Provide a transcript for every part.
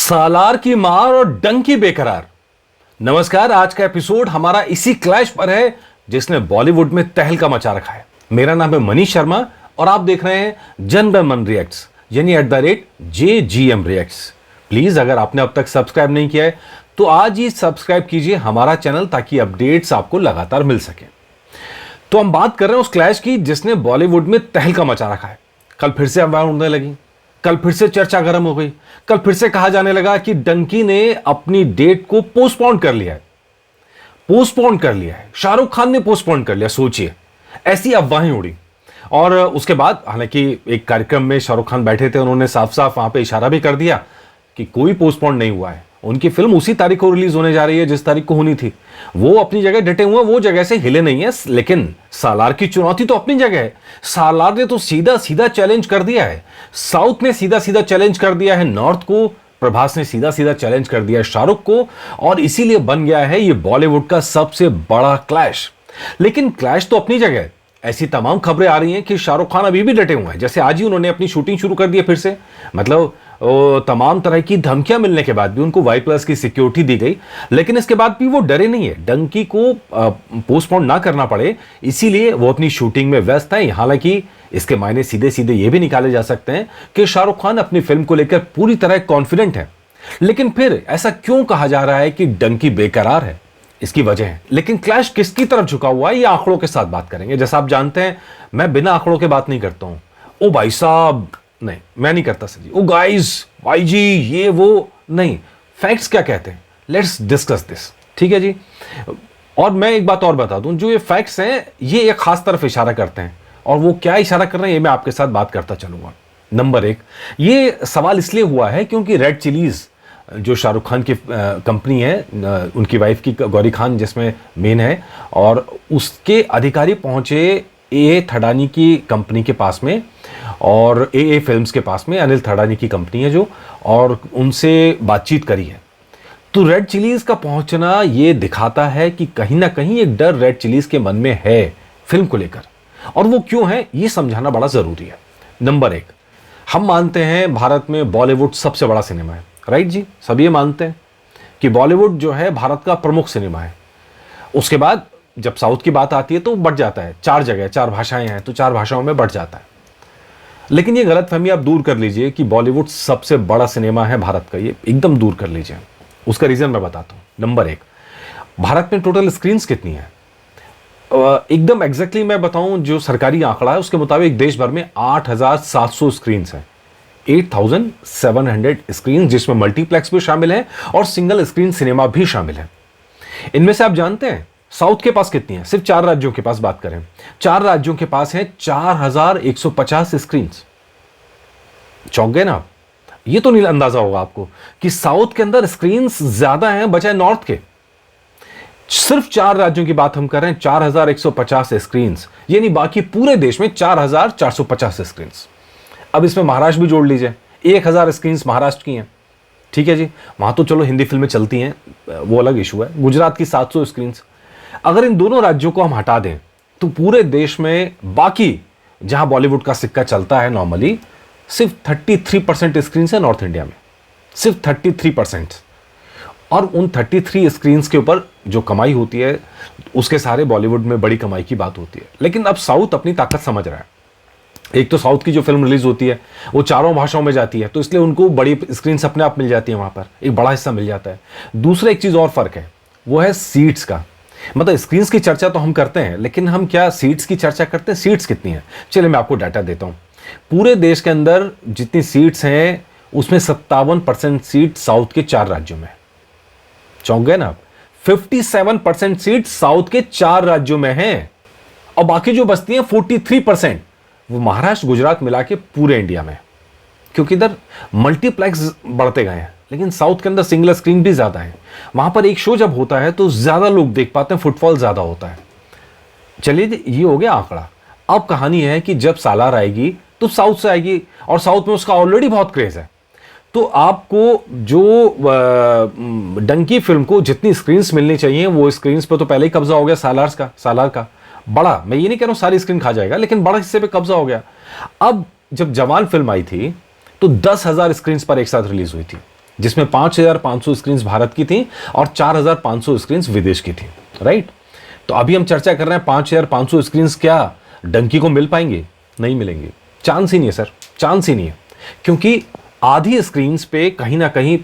सालार की मार और डंकी बेकरार। नमस्कार, आज का एपिसोड हमारा इसी क्लैश पर है जिसने बॉलीवुड में तहलका मचा रखा है। मेरा नाम है मनीष शर्मा और आप देख रहे हैं जनगणमन रिएक्ट्स, यानी @JGM रिएक्ट्स। प्लीज अगर आपने अब तक सब्सक्राइब नहीं किया है तो आज ही सब्सक्राइब कीजिए हमारा चैनल ताकि अपडेट्स आपको लगातार मिल सके। तो हम बात कर रहे हैं उस क्लैश की जिसने बॉलीवुड में तहलका मचा रखा है। कल फिर से अफवाह उड़ने लगी, कल फिर से चर्चा गर्म हो गई, कल फिर से कहा जाने लगा कि डंकी ने अपनी डेट को पोस्टपोन कर लिया है। पोस्टपोन कर लिया है, शाहरुख खान ने पोस्टपोन कर लिया। सोचिए, ऐसी अफवाहें उड़ी। और उसके बाद हालांकि एक कार्यक्रम में शाहरुख खान बैठे थे, उन्होंने साफ साफ वहां पे इशारा भी कर दिया कि कोई पोस्टपोन नहीं हुआ है, उनकी फिल्म उसी तारीख को रिलीज होने जा रही है जिस तारीख को होनी थी। वो अपनी जगह डटे हुए, वो जगह से हिले नहीं है। लेकिन सालार की चुनौती तो अपनी जगह है। सालार ने तो सीधा सीधा चैलेंज कर दिया है, साउथ ने सीधा सीधा चैलेंज कर दिया है नॉर्थ को, प्रभास ने सीधा सीधा चैलेंज कर दिया है शाहरुख को, और इसीलिए बन गया है ये बॉलीवुड का सबसे बड़ा क्लैश। लेकिन क्लैश तो अपनी जगह है। ऐसी तमाम खबरें आ रही हैं कि शाहरुख खान अभी भी डटे हुए हैं। जैसे आज ही उन्होंने अपनी शूटिंग शुरू कर दी है फिर से। मतलब तमाम तरह की धमकियां मिलने के बाद भी उनको Y+ की सिक्योरिटी दी गई, लेकिन इसके बाद भी वो डरे नहीं है। डंकी को पोस्टपोन ना करना पड़े इसीलिए वो अपनी शूटिंग में व्यस्त है। हालांकि इसके मायने सीधे सीधे ये भी निकाले जा सकते हैं कि शाहरुख खान अपनी फिल्म को लेकर पूरी तरह कॉन्फिडेंट है। लेकिन फिर ऐसा क्यों कहा जा रहा है कि डंकी बेकरार है? इसकी वजह है। लेकिन क्लैश किसकी तरफ झुका हुआ है ये आंकड़ों के साथ बात करेंगे। जैसा आप जानते हैं मैं बिना आंकड़ों के बात नहीं करता हूं। ओ भाई साहब, नहीं मैं नहीं करता सर जी। ओ गाइस, भाई जी, ये वो नहीं। फैक्ट्स क्या कहते हैं, लेट्स डिस्कस दिस। ठीक है जी। और मैं एक बात और बता दूं, जो ये फैक्ट्स हैं ये एक खास तरफ इशारा करते हैं, और वो क्या इशारा कर रहे हैं ये मैं आपके साथ बात करता चलूंगा। नंबर 1, ये सवाल इसलिए हुआ है क्योंकि रेड चिलीज जो शाहरुख खान की कंपनी है, उनकी वाइफ की गौरी खान जिसमें मेन है, और उसके अधिकारी पहुंचे ए थडानी की कंपनी के पास में और ए फिल्म्स के पास में, अनिल थडानी की कंपनी है जो, और उनसे बातचीत करी है। तो रेड चिलीज का पहुंचना ये दिखाता है कि कहीं ना कहीं एक डर रेड चिलीज के मन में है फिल्म को लेकर, और वो क्यों है ये समझाना बड़ा जरूरी है। नंबर 1, हम मानते हैं भारत में बॉलीवुड सबसे बड़ा सिनेमा है, राइट जी। सब ये मानते हैं कि बॉलीवुड जो है भारत का प्रमुख सिनेमा है। उसके बाद जब साउथ की बात आती है तो बढ़ जाता है, 4 जगह 4 भाषाएं हैं तो 4 भाषाओं में बढ़ जाता है। लेकिन ये गलतफहमी आप दूर कर लीजिए कि बॉलीवुड सबसे बड़ा सिनेमा है भारत का, ये एकदम दूर कर लीजिए। उसका रीजन मैं बताता हूं। नंबर 1, भारत में टोटल स्क्रीन्स कितनी है? एकदम एग्जैक्टली मैं बताऊं, जो सरकारी आंकड़ा है उसके मुताबिक देश भर में 8700 स्क्रीन्स हैं। 8700 स्क्रीन, जिसमें मल्टीप्लेक्स भी शामिल है और सिंगल स्क्रीन सिनेमा भी शामिल है। इनमें से आप जानते हैं साउथ के पास कितनी है? सिर्फ 4 राज्यों के पास बात करें, 4 राज्यों के पास है 4150 स्क्रीन। चौंक गए ना आप? ये तो नहीं अंदाजा होगा आपको कि साउथ के अंदर स्क्रीन ज्यादा हैं बजाय नॉर्थ के। सिर्फ 4 राज्यों की बात हम कर रहे हैं, 4150 स्क्रीन, यानी बाकी पूरे देश में 4450 स्क्रीन। अब इसमें महाराष्ट्र भी जोड़ लीजिए, 1000 स्क्रीन महाराष्ट्र की हैं। ठीक है जी, वहां तो चलो हिंदी फिल्में चलती हैं, वो अलग इशू है। गुजरात की 700 स्क्रीन। अगर इन दोनों राज्यों को हम हटा दें तो पूरे देश में बाकी जहां बॉलीवुड का सिक्का चलता है नॉर्मली, सिर्फ 33% स्क्रीन है नॉर्थ इंडिया में, सिर्फ 33%। और उन 33 स्क्रीन के ऊपर जो कमाई होती है उसके सारे बॉलीवुड में बड़ी कमाई की बात होती है। लेकिन अब साउथ अपनी ताकत समझ रहा है। एक तो साउथ की जो फिल्म रिलीज होती है वो 4 भाषाओं में जाती है, तो इसलिए उनको बड़ी स्क्रीन अपने आप मिल जाती है, वहां पर एक बड़ा हिस्सा मिल जाता है। दूसरा एक चीज और फर्क है, वो है सीट्स का। मतलब स्क्रीन की चर्चा तो हम करते हैं, लेकिन हम क्या सीट्स की चर्चा करते हैं? सीट्स कितनी है? चलिए मैं आपको डाटा देता हूं। पूरे देश के अंदर जितनी सीट्स हैं उसमें 57% सीट साउथ के 4 राज्यों में। चौंक गए ना आप? 57% सीट साउथ के 4 राज्यों में हैं, और बाकी जो बचती हैं 43% वो महाराष्ट्र गुजरात मिला के पूरे इंडिया में। क्योंकि इधर मल्टीप्लेक्स बढ़ते गए हैं, लेकिन साउथ के अंदर सिंगल स्क्रीन भी ज्यादा है। वहां पर एक शो जब होता है तो ज्यादा लोग देख पाते हैं, फुटफॉल ज्यादा होता है। चलिए ये हो गया आंकड़ा। अब कहानी है कि जब सालार आएगी तो साउथ से आएगी, और साउथ में उसका ऑलरेडी बहुत क्रेज है। तो आपको जो डंकी फिल्म को जितनी स्क्रीन्स मिलनी चाहिए वो स्क्रीन्स पे तो पहले ही कब्जा हो गया सालार का बड़ा। मैं ये नहीं कह रहा हूं सारी स्क्रीन खा जाएगा, लेकिन बड़ा हिस्से पे कब्जा हो गया। अब जब जवान फिल्म आई थी तो 10,000 स्क्रीन पर एक साथ रिलीज हुई थी। जिसमें 5,500 स्क्रीन भारत की थी और 4,500 स्क्रीन विदेश की थी, राइट। तो अभी हम चर्चा कर रहे हैं 5,500 स्क्रीन क्या डंकी को मिल पाएंगे? नहीं मिलेंगे, चांस ही नहीं है सर, चांस ही नहीं है। क्योंकि आधी स्क्रीन्स पे कहीं ना कहीं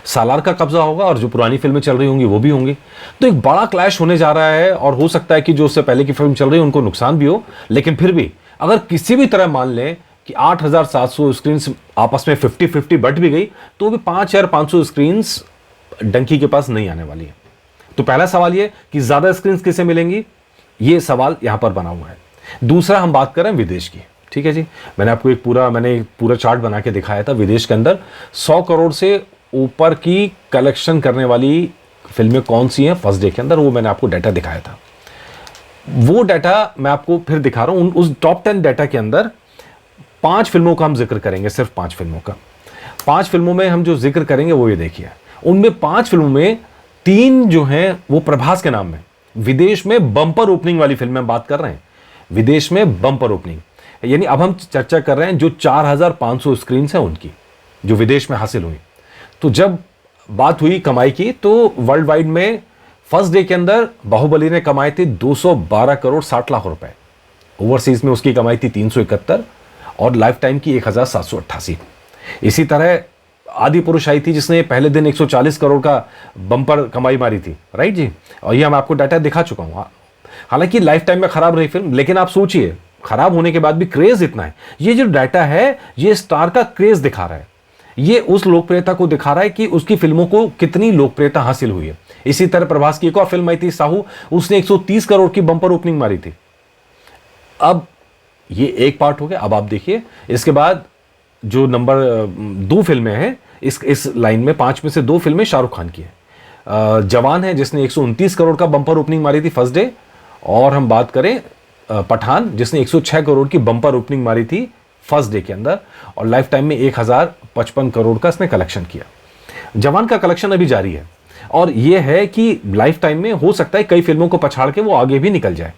सालार का कब्जा होगा और जो पुरानी फिल्में चल रही होंगी वो भी होंगी। तो एक बड़ा क्लैश होने जा रहा है और हो सकता है कि जो उससे पहले की फिल्म चल रही है उनको नुकसान भी हो, लेकिन फिर भी अगर किसी भी तरह मान लें कि 8,700 स्क्रीन्स आपस में 50-50 बट भी गई तो भी 5,500 स्क्रीन्स डंकी के पास नहीं आने वाली है। तो पहला सवाल ये कि ज्यादा स्क्रीन्स किसे मिलेंगी, ये सवाल यहां पर बना हुआ है। दूसरा हम बात करें विदेश की, ठीक है जी। मैंने आपको एक पूरा चार्ट बना के दिखाया था। विदेश के अंदर 100 करोड़ से ऊपर की कलेक्शन करने वाली फिल्में कौन सी हैं फर्स्ट डे के अंदर, वो मैंने आपको डाटा दिखाया था। वो डाटा मैं आपको फिर दिखा रहा हूं। उस टॉप 10 डाटा के अंदर 5 फिल्मों का हम जिक्र करेंगे, सिर्फ 5 फिल्मों का। 5 फिल्मों में हम जो जिक्र करेंगे वो ये देखिए, उनमें 5 फिल्मों में 3 जो हैं वो प्रभास के नाम में विदेश में बम्पर ओपनिंग वाली फिल्में बात कर रहे हैं। विदेश में बम्पर ओपनिंग यानी अब हम चर्चा कर रहे हैं जो 4,500 स्क्रीन हैं उनकी, जो विदेश में हासिल हुई। तो जब बात हुई कमाई की तो वर्ल्ड वाइड में फर्स्ट डे के अंदर बाहुबली ने कमाए थे 212 करोड़ 60 लाख रुपए। ओवरसीज में उसकी कमाई थी 371 और लाइफ टाइम की 1,788। इसी तरह आदि पुरुष आई थी जिसने पहले दिन 140 करोड़ का बम्पर कमाई मारी थी, राइट जी। और ये मैं आपको डाटा दिखा चुका हूं। हालांकि लाइफ टाइम में खराब रही फिल्म, लेकिन आप सोचिए खराब होने के बाद भी क्रेज इतना है। ये जो डाटा है ये स्टार का क्रेज दिखा रहा है, ये उस लोकप्रियता को दिखा रहा है कि उसकी फिल्मों को कितनी लोकप्रियता हासिल हुई है। इसी तरह प्रभास की एक और फिल्म आई थी साहू, उसने 130 करोड़ की बम्पर ओपनिंग मारी थी। अब ये एक पार्ट हो गया। अब आप देखिए इसके बाद जो नंबर 2 फिल्में हैं इस लाइन में, 5 में से 2 फिल्में शाहरुख खान की है। जवान है जिसने 129 करोड़ का बम्पर ओपनिंग मारी थी फर्स्ट डे, और हम बात करें पठान जिसने 106 करोड़ की बम्पर ओपनिंग मारी थी फर्स्ट डे के अंदर और लाइफ टाइम में 1,055 करोड़ का इसने कलेक्शन किया। जवान का कलेक्शन अभी जारी है और यह है कि लाइफ टाइम में हो सकता है कई फिल्मों को पछाड़ के वो आगे भी निकल जाए,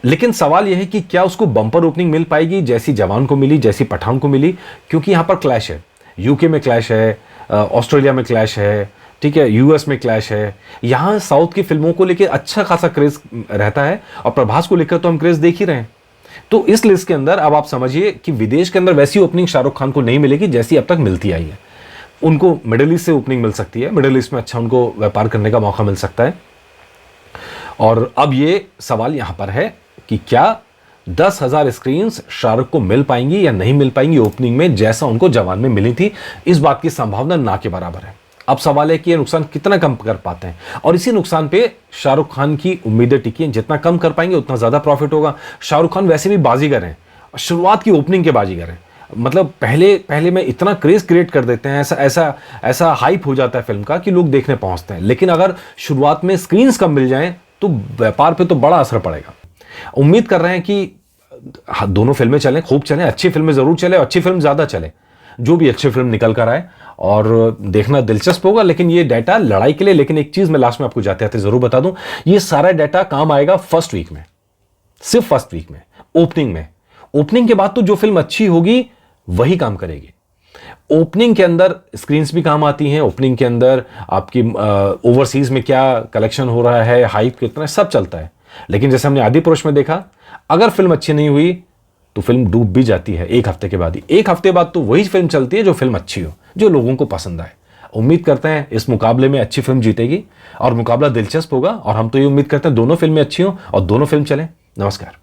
लेकिन सवाल यह है कि क्या उसको बम्पर ओपनिंग मिल पाएगी जैसी जवान को मिली, जैसी पठान को मिली। क्योंकि यहां पर क्लैश है, यूके में क्लैश है, ऑस्ट्रेलिया में क्लैश है, ठीक है, यूएस में क्लैश है। यहां साउथ की फिल्मों को लेकर अच्छा खासा क्रेज रहता है और प्रभास को लेकर तो हम क्रेज देख ही रहे हैं। तो इस लिस्ट के अंदर अब आप समझिए कि विदेश के अंदर वैसी ओपनिंग शाहरुख खान को नहीं मिलेगी जैसी अब तक मिलती आई है। उनको मिडिल ईस्ट से ओपनिंग मिल सकती है, मिडिल ईस्ट में अच्छा उनको व्यापार करने का मौका मिल सकता है। और अब ये सवाल यहां पर है कि क्या 10,000 स्क्रीन शाहरुख को मिल पाएंगी या नहीं मिल पाएंगी ओपनिंग में, जैसा उनको जवान में मिली थी। इस बात की संभावना ना के बराबर है। अब सवाल है कि ये नुकसान कितना कम कर पाते हैं, और इसी नुकसान पे शाहरुख खान की उम्मीदें टिकी हैं। जितना कम कर पाएंगे उतना ज्यादा प्रॉफिट होगा। शाहरुख खान वैसे भी बाजीगर हैं, शुरुआत की ओपनिंग के बाजीगर हैं। मतलब पहले में इतना क्रेज क्रिएट कर देते हैं, ऐसा हाइप हो जाता है फिल्म का कि लोग देखने पहुंचते हैं। लेकिन अगर शुरुआत में स्क्रीन्स कम मिल जाएं तो व्यापार पे तो बड़ा असर पड़ेगा। उम्मीद कर रहे हैं कि दोनों फिल्में चलें, खूब चलें, अच्छी फिल्में जरूर चले, अच्छी फिल्म ज्यादा चले, जो भी अच्छी फिल्म निकल कर आए, और देखना दिलचस्प होगा। लेकिन ये डाटा लड़ाई के लिए, लेकिन एक चीज मैं लास्ट में आपको जाते आते जरूर बता दूं, ये सारा डाटा काम आएगा फर्स्ट वीक में, सिर्फ फर्स्ट वीक में, ओपनिंग में। ओपनिंग के बाद तो जो फिल्म अच्छी होगी वही काम करेगी। ओपनिंग के अंदर स्क्रीन्स भी काम आती हैं, ओपनिंग के अंदर आपकी ओवरसीज में क्या कलेक्शन हो रहा है, हाइप कितना, सब चलता है। लेकिन जैसे हमने आदि पुरुष में देखा, अगर फिल्म अच्छी नहीं हुई तो फिल्म डूब भी जाती है एक हफ्ते के बाद ही। एक हफ्ते बाद तो वही फिल्म चलती है जो फिल्म अच्छी हो, जो लोगों को पसंद आए। उम्मीद करते हैं इस मुकाबले में अच्छी फिल्म जीतेगी और मुकाबला दिलचस्प होगा, और हम तो ये उम्मीद करते हैं दोनों फिल्में अच्छी हों और दोनों फिल्म चलें। नमस्कार।